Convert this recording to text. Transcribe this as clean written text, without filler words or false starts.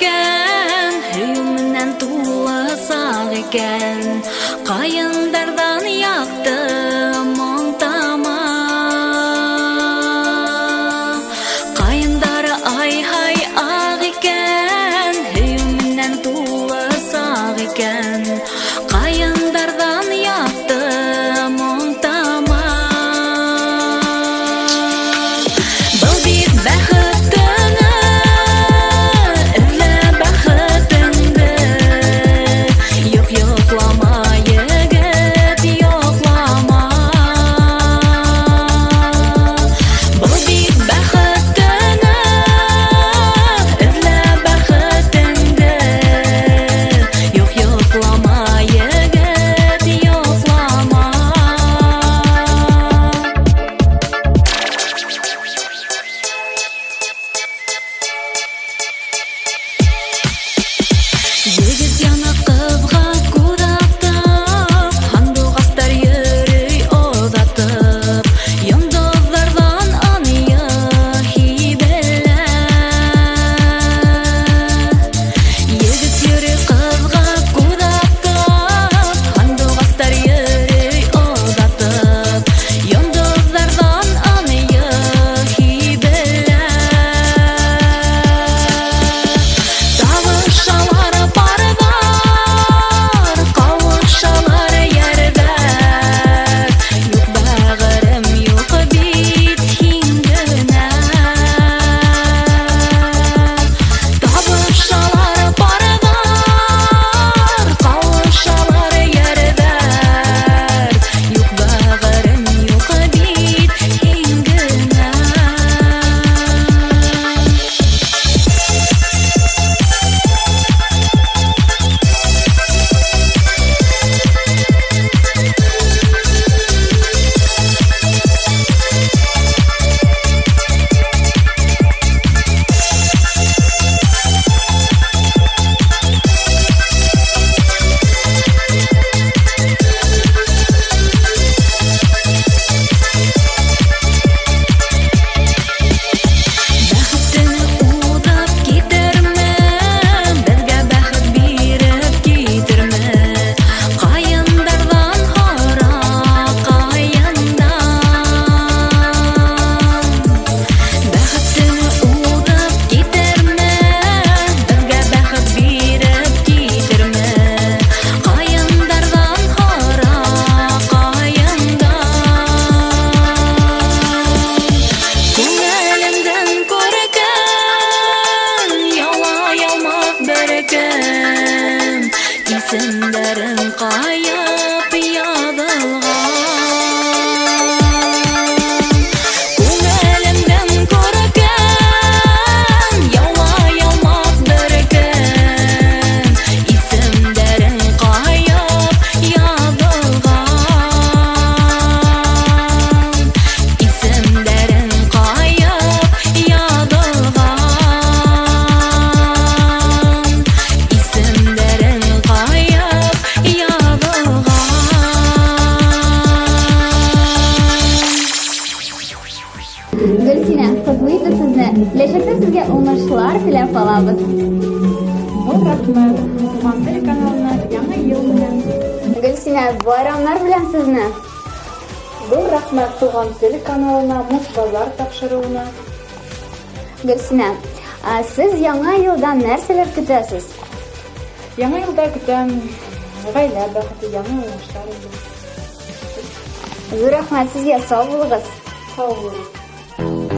ekan, hüyümündən tulla sağ ekan, qayındardan yaktı montama. Qayındары ay-hay ağ ekan, hüyümündən tulla sağ ekan, qayındardan yaktı montama. Бұл бит бәхетіңі, ілі бәхетіңді, yoklama егет, yoklama. Бұл бит бәхетіңі, ілі бәхетіңді, yoklama егет, yoklama. Егет яна қызға кудақтап, хандуғастар йөрөй одатып, йондозлардан аныйы хибеллә. Егет йөрөй қызға кудақтап, хандуғастар йөрөй одатып, йондозлардан аныйы хибеллә. Тавышалар пардар, кавышалар ярдар, юк бәгырем, юк бит һиңгенә. Тавышалар пардар, кавышалар ярдар, юк бәгырем, юк бит һиңгенә. Бәхетеңе удап китерме, безгә бәхет биреп китерме, кайындардан хара кайындан. Бәхетеңе удап китерме, безгә бәхет биреп китерме, кайындардан хара кайындан. Күңелемдән күрекән, яла ялмак берекән, исемдәрен кайып ядылган. Күңелемдән күрекән, яла ялмак берекән, исемдәрен кайып ядылган. Исемдәрен кайып ядылган. Исемдәрен кайып ядылган. Гөлсинә, кызлы итеп сезне, киләчәктә сезгә уңышлар теләп калабыз. Бұл рахмет Туган тел каналына яңа ел белән. Гөлсинә, байрамнар белән сезне. Бұл рахмет Туган тел каналына Мусбазар тапшыруына. Гөлсинә, сез яңа елдан нәрсәләр көтәсез? Яңа елда көтәм гаилә бәхете, яңа уңышлар. Зур рәхмәт сезгә, сау булыгыз. Сау булыгыз.